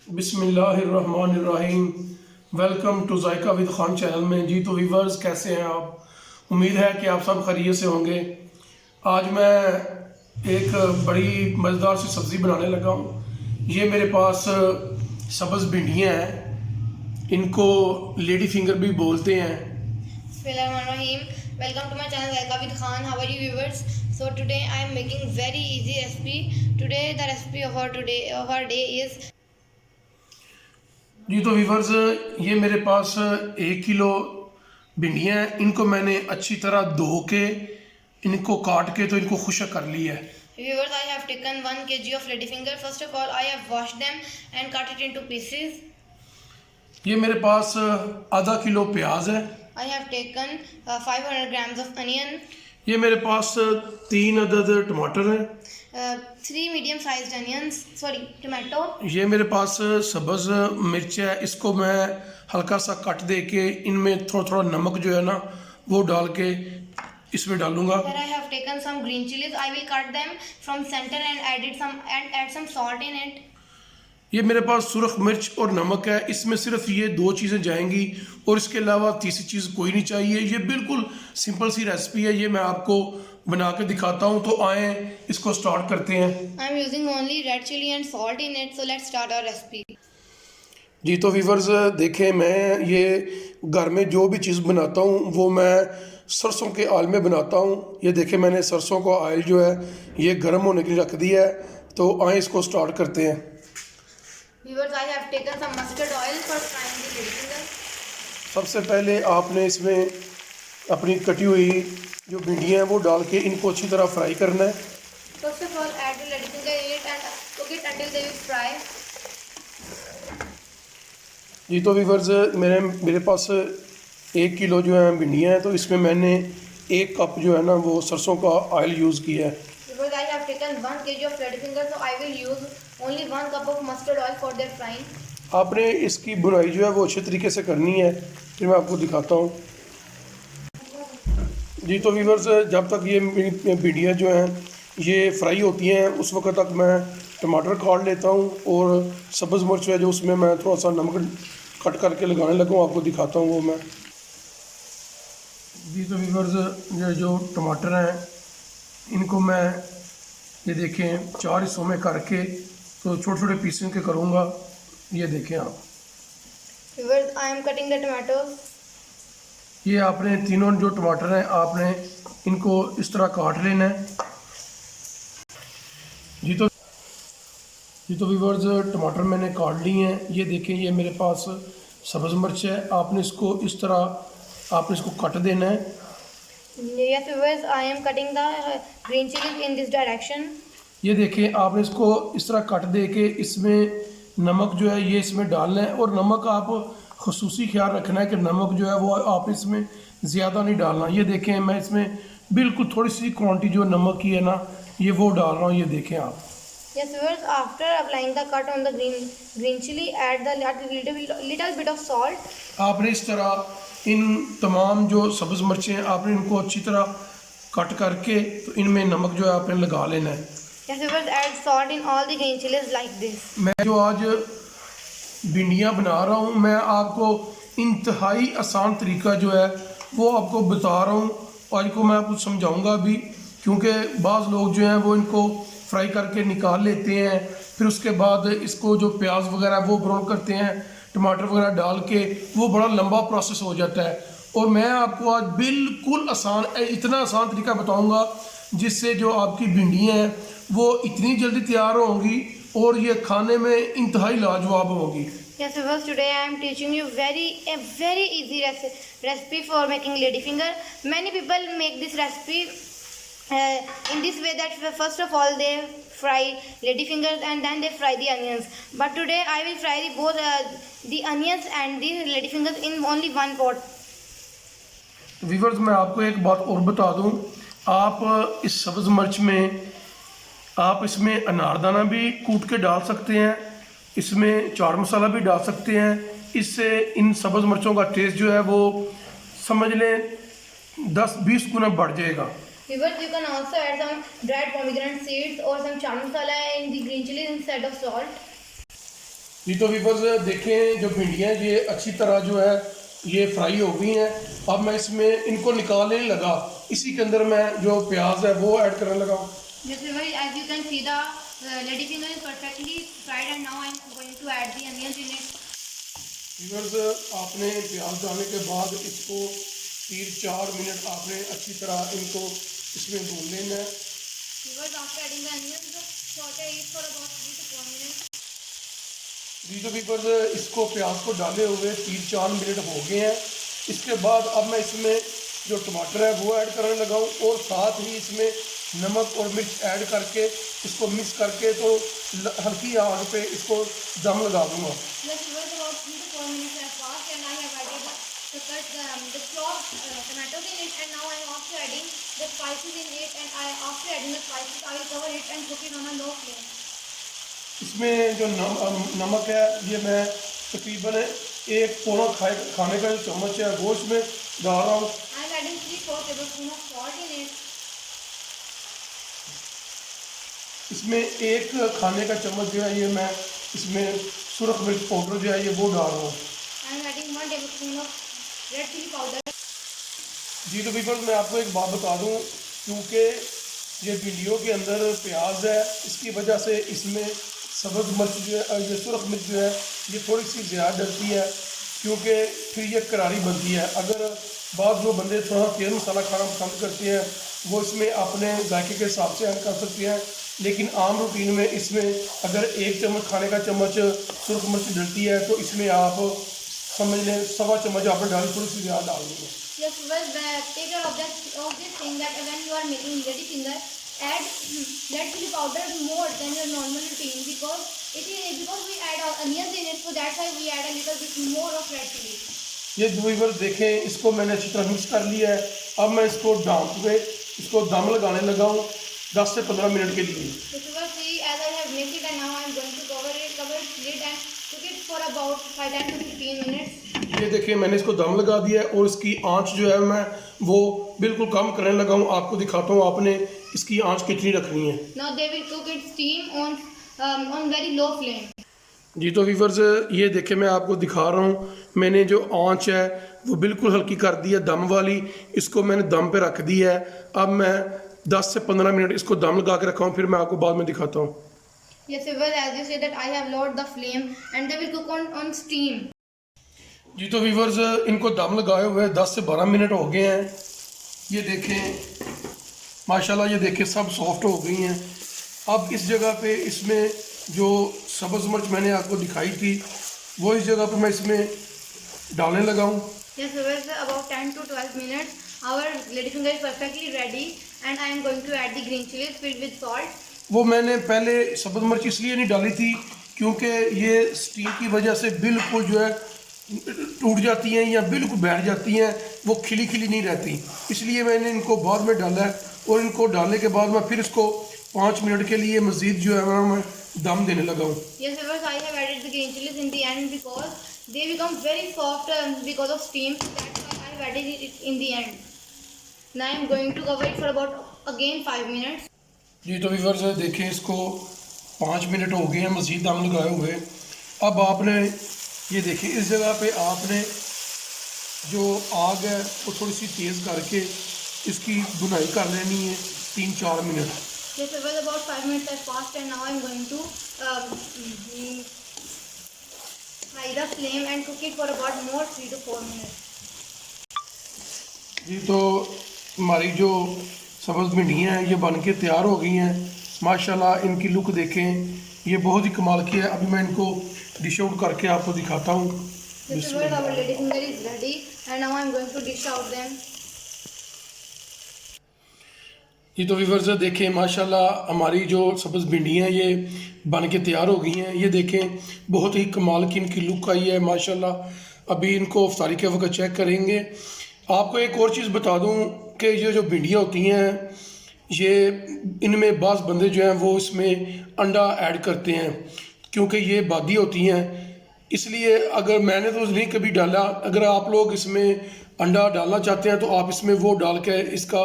बिस्मिल्लाहिर्रहमानिर्रहीम। Welcome to Zaika with Khan channel में। जी तो व्यूवर्स, कैसे हैं आप? उम्मीद है कि आप सब खैरियत से होंगे। आज मैं एक बड़ी मज़ेदार सी सब्ज़ी बनाने लगा हूँ। ये मेरे पास सब्ज़ भिंडियाँ हैं, इनको लेडी फिंगर भी बोलते हैं। Bismillahirrahmanirrahim. Welcome to my channel Zaika with Khan. How are you viewers? So today I am making very easy recipe. Today the recipe of our day is जी तो व्यूवर्स, ये मेरे पास 1 किलो भिंडियाँ हैं। इनको मैंने अच्छी तरह धो के, इनको काट के तो इनको खुशक कर लिया है। viewers. I have taken 1 kg of ladyfinger. First of all, I have washed them and cut it into pieces. ये मेरे पास आधा किलो प्याज है। I have taken 500 grams of onion. ये मेरे पास 3 अदद टमाटर हैं। 3 medium sized onions. Sorry, tomato. ये मेरे पास सब्ज़ मिर्च है, इसको मैं हल्का सा कट दे के इनमें थोड़ा थोड़ा नमक जो है ना वो डाल के इसमें डालूंगा। Here I have taken some green chilies. I will cut them from center and add some salt in it. ये मेरे पास सुरख मिर्च और नमक है, इसमें सिर्फ ये 2 चीज़ें जाएंगी और इसके अलावा तीसरी चीज़ कोई नहीं चाहिए। ये बिल्कुल सिंपल सी रेसिपी है, ये मैं आपको बना के दिखाता हूँ। तो आए इसको स्टार्ट करते हैं। I am using only red chili and salt in it. So let's start our recipe. जी तो व्यूवर्स, देखें, मैं ये घर में जो भी चीज़ बनाता हूँ वो मैं सरसों के ऑयल में बनाता हूँ। ये देखें, मैंने सरसों का ऑयल जो है ये गर्म होने के लिए रख दिया है। तो आए इसको स्टार्ट करते हैं। Viewers, I have taken some mustard oil for frying the ladyfinger. सबसे पहले आपने इसमें अपनी कटी हुई जो भिंडियाँ हैं वो डाल के इनको अच्छी तरह फ्राई करना है। First of all, add the ladyfinger in it and cook it until they will fry. जी तो व्यूवर्स, मेरे पास 1 किलो जो है भिंडियाँ हैं, तो इसमें मैंने 1 कप जो है ना वो सरसों का ऑयल यूज़ किया है। Because I have taken 1 kg of ladyfinger, so I will use only 1 cup of mustard oil for their frying. आपने इसकी बुनाई जो है वो अच्छे तरीके से करनी है, फिर मैं आपको दिखाता हूँ। जी तो व्यूवर्स, जब तक ये भिंडियाँ जो हैं ये फ्राई होती हैं उस वक्त तक मैं टमाटर काट लेता हूँ और सब्ज़ मिर्च है जो उसमें मैं थोड़ा सा नमक कट करके लगाने लगा हूँ, आपको दिखाता हूँ वो मैं। जी तो व्यूवर्स, ये जो टमाटर हैं इनको मैं ये देखें 4 हिस्सों में करके तो छोटे छोटे पीसें के करूँगा। ये देखें आप। Viewers, I am cutting the tomatoes. ये आपने तीनों जो टमाटर हैं आपने इनको इस तरह काट लेना है। जी तो व्यूवर्स, टमाटर मैंने काट लिए हैं। ये देखें, ये मेरे पास सब्ज़ मिर्च है, आपने इसको इस तरह आपने इसको कट देना है। Yes, viewers, I am cutting the green chilies in this direction. ये देखें, आपने इसको इस तरह कट दे के इसमें नमक जो है ये इसमें डालना है और नमक आप खसूसी ख्याल रखना है कि नमक जो है वो आप इसमें ज़्यादा नहीं डालना। ये देखें, मैं इसमें बिल्कुल थोड़ी सी क्वांटिटी जो नमक की है ना ये वो डाल रहा हूँ। ये देखें आप। Yes, viewers, after applying the cut on the green chili, add the little bit of salt. आपने इस तरह इन तमाम जो सब्ज़ मिर्चें आपने इनको अच्छी तरह कट करके तो इनमें नमक जो है आपने लगा लेना है। Yes, viewers, add salt in all the green chilies like this. मैं जो आज भिंडियाँ बना रहा हूँ मैं आपको इंतहाई आसान तरीका जो है वो आपको बता रहा हूँ। आज को मैं आपको समझाऊँगा भी, क्योंकि बाज़ लोग जो हैं वो इनको फ्राई करके निकाल लेते हैं, फिर उसके बाद इसको जो प्याज वगैरह वो ब्राउन करते हैं, टमाटर वगैरह डाल के, वो बड़ा लंबा प्रोसेस हो जाता है। और मैं आपको आज बिल्कुल आसान, इतना आसान तरीका बताऊंगा जिससे जो आपकी भिंडियाँ हैं वो इतनी जल्दी तैयार होंगी और ये खाने में इंतहाई लाजवाब होंगी। Yes, viewers, today I am teaching you a very easy recipe for making ladyfinger. Many people make this recipe in this way, that first of all they fry ladyfingers and then they fry the onions. But today I will fry both the onions and the ladyfingers in only one pot. Viewers, मैं आपको एक बात और बता दूं, आप इस सब्ज़ मिर्च में आप इसमें अनारदाना भी कूट के डाल सकते हैं, इसमें चाट मसाला भी डाल सकते हैं। इससे इन सब्ज़ मिर्चों का टेस्ट जो है वो समझ लें 10-20 गुना बढ़ जाएगा। Viewers, you can also add some dried pomegranate seeds or some chaat masala in the green chilies instead of salt. जी तो व्यूअर्स देखें जो भिंडियाँ ये अच्छी तरह जो है ये फ्राई हो गई हैं। अब मैं इसमें इनको निकालने लगा, इसी के अंदर मैं जो प्याज है वो ऐड करने लगा हूँ। Yes, everybody, as you can see, the ladyfinger is perfectly fried, and now I'm going to add the onions in it. Viewers आपने प्याज डालने के बाद इसको 3-4 मिनट आपने अच्छी तरह इनको इसमें भून लेना है। Viewers, after adding the onions, saute it for about 3 to 4 minutes. जी तो व्यूअर्स इसको प्याज को डाले हुए 3-4 मिनट हो गए हैं। इसके बाद अब मैं इसमें जो टमाटर है वो ऐड करने लगा हूँ और साथ ही इसमें नमक और मिर्च ऐड करके इसको मिक्स करके तो हल्की आग पे इसको दम लगा दूँगा। Yes, viewers, about 3 to 4 minutes have passed, and I have added the chopped tomatoes in it, and now I am also adding the spices in it, and after adding the spices, I will cover it and cook it on a low flame. इसमें जो नमक है ये मैं तकरीबन 1 खाने का जो चम्मच है वो इसमें डाल रहा हूँ। I am adding 3/4 tablespoon of salt in it. इसमें 1 खाने का चम्मच जो है ये मैं इसमें सुरख मिर्च पाउडर जो है ये वो डाल रहा हूँ। I am adding 1 tablespoon of red chili powder. जी तो व्यूअर्स मैं आपको एक बात बता दूँ, क्योंकि ये भिंडियों के अंदर प्याज है इसकी वजह से इसमें सब्ज़ मिर्च जो है ये सुरख मिर्च जो है ये थोड़ी सी ज़्यादा डलती है, क्योंकि फिर ये करारी बनती है। अगर बाद जो बंदे थोड़ा तेज़ मसाला खाना पसंद करते हैं वो इसमें अपने जायके के हिसाब से ऐड कर सकते हैं, लेकिन आम रूटीन में इसमें अगर 1 चम्मच खाने का चम्मच सुरख मिर्च डलती है तो इसमें आप समझ लें 1.25 चम्मच आपने डाली, थोड़ी सी ज़्यादा डाल देंगे। Yes, well, take care of this thing that when you are making ladyfinger, add red chili powder more than your normal routine, because we add onions in it, so that's why we add a little bit more of red chili. ये viewers देखें इसको मैंने अच्छी तरह mix कर लिया है। अब मैं इसको ढाँप के इसको दम लगाने लगा हूँ 10 से 15 मिनट के लिए। So you will see as I have mixed it, and now I am going to cover its lid and cook it for about 10 to 15 minutes. ये देखिए मैंने इसको दम लगा दिया है और इसकी आंच जो है मैं वो बिल्कुल कम करने लगा हूँ। आपको दिखाता हूँ आपने इसकी आंच कितनी रखनी है। Now they will cook its steam on very low flame. जी तो व्यूअर्स ये देखिए मैं आपको दिखा रहा हूँ, मैंने जो आंच है वो बिल्कुल हल्की कर दी है दम वाली, इसको मैंने दम पे रख दी है। अब मैं 10 से 15 मिनट इसको दम लगा के रखा हूँ, फिर मैं आपको बाद में दिखाता हूँ। Yes, well, as you said that I have lowered the flame and they will cook on steam. जी तो व्यूअर्स इनको दम लगाए हुए 10 से 12 मिनट हो गए हैं। ये देखें माशाल्लाह, ये देखें सब सॉफ्ट हो गई हैं। अब इस जगह पे इसमें जो सब्ज़ मिर्च मैंने आपको दिखाई थी वो इस जगह पे मैं इसमें डालने लगा हूँ। Yes, well, about 10 to 12 minutes our ladyfinger is perfectly ready, and I am going to add the green chilies filled with salt. वो मैंने पहले सब्ज़ मिर्च इसलिए नहीं डाली थी क्योंकि ये स्टीम की वजह से बिल्कुल जो है टूट जाती हैं या बिल्कुल बैठ जाती हैं, वो खिली खिली नहीं रहती, इसलिए मैंने इनको बाद में डाला है। और इनको डालने के बाद मैं फिर इसको 5 मिनट के लिए मज़ीद जो है मैं दम देने लगा हूँ। Yes, because I have added the green chilies in the end because they become very soft because of steam. That's why I have added it in the end. Now I am going to cover it for about again 5 minutes. जी तो viewers देखें इसको 5 minute हो गए हैं मज़ीद दम लगाए हुए। अब आपने ये देखें इस जगह पे आपने जो आग है वो थोड़ी सी तेज़ करके इसकी बुनाई कर लेनी है 3-4 minute. Yes, it was about 5 minutes has passed, and now I am going to high the flame and cook it for about more 3 to 4 minutes. जी तो हमारी जो सब्ज़ भिंडियाँ हैं ये बन के तैयार हो गई हैं माशाल्लाह। इनकी लुक देखें, ये बहुत ही कमाल की है। अभी मैं इनको डिश आउट करके आपको दिखाता हूँ। This is where our ladyfinger is ready, and now I am going to dish out them. ये तो व्यूअर्स देखें माशाल्लाह हमारी जो सब्ज़ भिंडियाँ ये बन के तैयार हो गई हैं। ये देखें बहुत ही कमाल की इनकी लुक आई है माशाल्लाह। अभी इनको इफ्तारी के वक्त चेक करेंगे। आपको एक और चीज़ बता दूं कि ये जो भिंडियाँ होती हैं ये इनमें बाज़ बंदे जो हैं वो इसमें अंडा ऐड करते हैं, क्योंकि ये बादी होती हैं, इसलिए अगर मैंने तो नहीं कभी डाला। अगर आप लोग इसमें अंडा डालना चाहते हैं तो आप इसमें वो डाल के इसका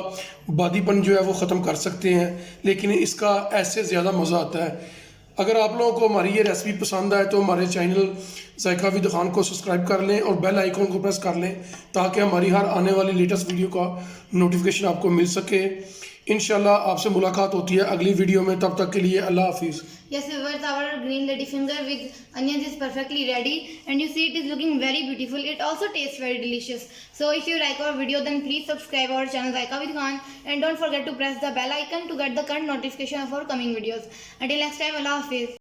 बादीपन जो है वो ख़त्म कर सकते हैं, लेकिन इसका ऐसे ज़्यादा मज़ा आता है। अगर आप लोगों को हमारी ये रेसिपी पसंद आए तो हमारे चैनल जायका विद खान को सब्सक्राइब कर लें और बेल आइकन को प्रेस कर लें ताकि हमारी हर आने वाली लेटेस्ट वीडियो का नोटिफिकेशन आपको मिल सके। इंशाल्लाह आपसे मुलाकात होती है अगली वीडियो में, तब तक के लिए अल्लाह हाफिज़। Yes, viewers, our green lady finger with onions is perfectly ready, and you see it is looking very beautiful. It also tastes very delicious. So if you like our video, then please subscribe our channel Zaika with Khan, and don't forget to press the bell icon to get the current notification of our coming videos. Until next time, Allah Hafiz.